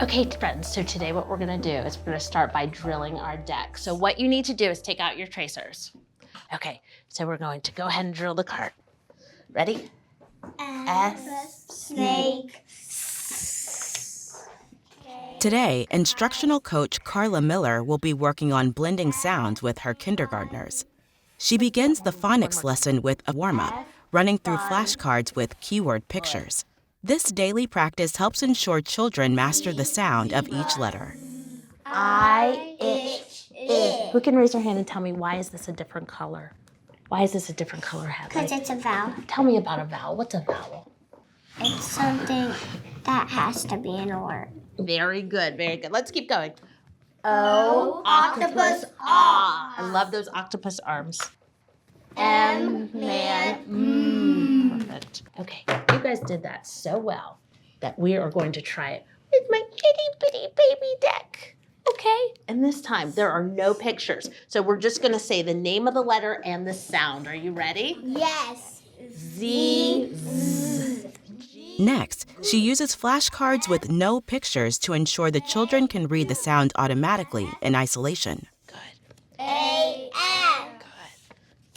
Okay, friends, so today what we're gonna do is we're gonna start by drilling our deck. So what you need to do is take out your tracers. Okay, so we're going to go ahead and drill the card. Ready? S, snake. Today, instructional coach Carla Miller will be working on blending sounds with her kindergartners. She begins the phonics lesson with a warm-up, running through flashcards with keyword pictures. This daily practice helps ensure children master the sound of each letter. I, itch, it. Who can raise their hand and tell me why is this a different color? Why is this a different color, Heather? Because it's a vowel. Tell me about a vowel. What's a vowel? It's something that has to be in a word. Very good, very good. Let's keep going. O, octopus, ah. I love those octopus arms. M, man, Perfect. Okay, you guys did that so well that we are going to try it with my itty bitty baby deck. Okay, and this time there are no pictures. So we're just gonna say the name of the letter and the sound. Are you ready? Yes. Z, Z. Next, she uses flashcards with no pictures to ensure the children can read the sound automatically in isolation. Good. A, M.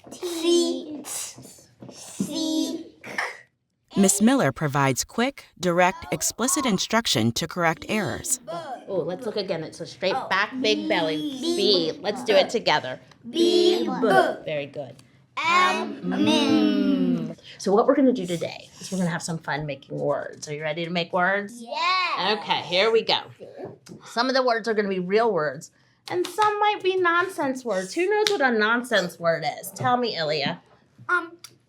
Good. T, C. Ms. Miller provides quick, direct, explicit instruction to correct errors. Oh, let's look again. It's a straight back, big belly. B. Let's do it together. B. Very good. M. So what we're going to do today is we're going to have some fun making words. Are you ready to make words? Yeah. Okay, here we go. Some of the words are going to be real words, and some might be nonsense words. Who knows what a nonsense word is? Tell me, Ilya.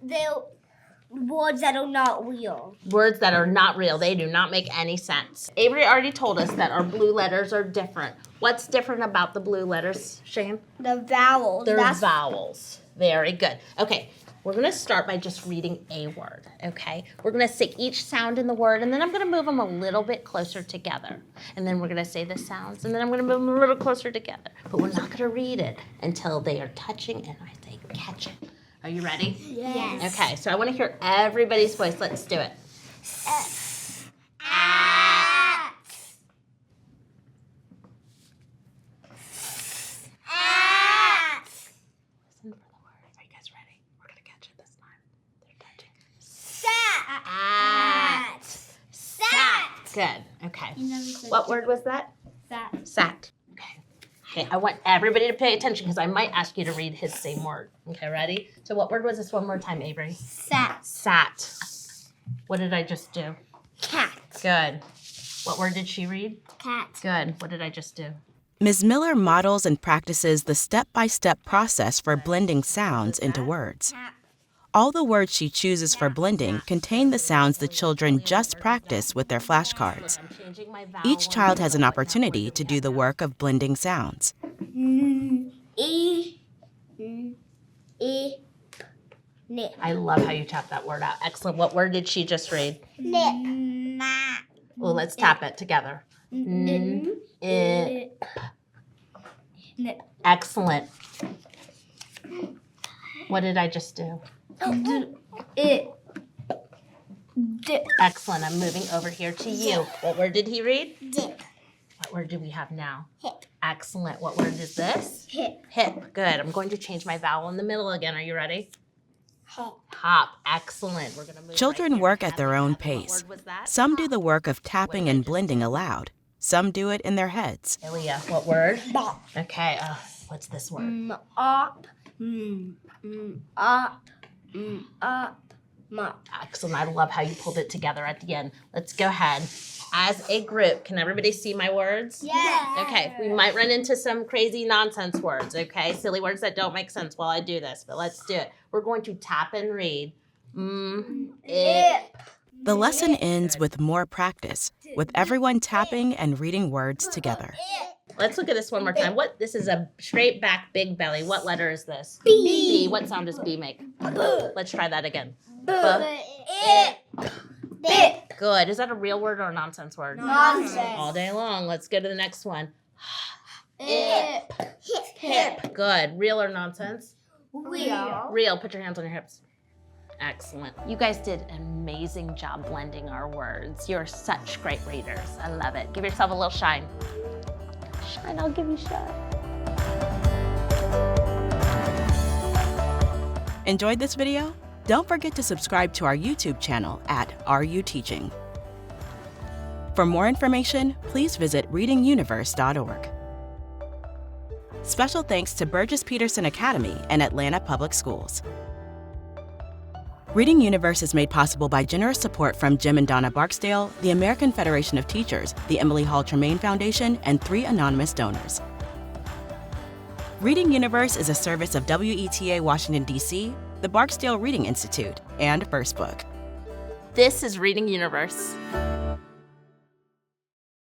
The words that are not real. Words that are not real. They do not make any sense. Avery already told us that our blue letters are different. What's different about the blue letters, Shane? The vowels. They're vowels. Very good. Okay, we're going to start by just reading a word, okay? We're going to say each sound in the word, and then I'm going to move them a little bit closer together. And then we're going to say the sounds, and then I'm going to move them a little closer together. But we're not going to read it until they are touching and I say catch it. Are you ready? Yes. Okay, so I want to hear everybody's voice. Let's do it. At. At. Listen for the word. Are you guys ready? We're going to catch it this time. They're touching. Sat. At. Sat. Good. Okay. What word was that? Sat. Sat. Okay, I want everybody to pay attention because I might ask you to read his same word. Okay, ready? So what word was this one more time, Avery? Sat. Sat. What did I just do? Cat. Good. What word did she read? Cat. Good. What did I just do? Ms. Miller models and practices the step-by-step process for blending sounds into words. All the words she chooses for blending contain the sounds the children just practiced with their flashcards. Each child has an opportunity to do the work of blending sounds. E. Nip. I love how you tap that word out. Excellent. What word did she just read? Nip. Well, let's tap it together. N. It. Nip. Excellent. What did I just do? It. Dip. Excellent. I'm moving over here to you. What word did he read? Dip. What word do we have now? Hip. Excellent. What word is this? Hip. Hip. Good. I'm going to change my vowel in the middle again. Are you ready? Hop. Hop. Excellent. We're going to move Children right here. work at their own What pace. word was that? Some do the work of tapping and blending aloud. Some do it in their heads. Ilya, what word? Bop. Okay. What's this word? Up. Up. Up. Mop. Excellent. I love how you pulled it together at the end. Let's go ahead. As a group, can everybody see my words? Yeah. Okay, we might run into some crazy nonsense words, okay? Silly words that don't make sense while I do this, but let's do it. We're going to tap and read. It. The lesson ends with more practice, with everyone tapping and reading words together. Let's look at this one more time. This is a straight back, big belly. What letter is this? B. What sound does B make? Let's try that again. It. Bit. Good. Is that a real word or a nonsense word? Nonsense. All day long. Let's go to the next one. Hip. Hip. Good. Real or nonsense? Real. Real. Put your hands on your hips. Excellent. You guys did an amazing job blending our words. You're such great readers. I love it. Give yourself a little shine. Shine, I'll give you shine. Enjoyed this video? Don't forget to subscribe to our YouTube channel at Are You Teaching? For more information, please visit readinguniverse.org. Special thanks to Burgess-Peterson Academy and Atlanta Public Schools. Reading Universe is made possible by generous support from Jim and Donna Barksdale, the American Federation of Teachers, the Emily Hall Tremaine Foundation, and 3 anonymous donors. Reading Universe is a service of WETA Washington, D.C., the Barksdale Reading Institute, and First Book. This is Reading Universe.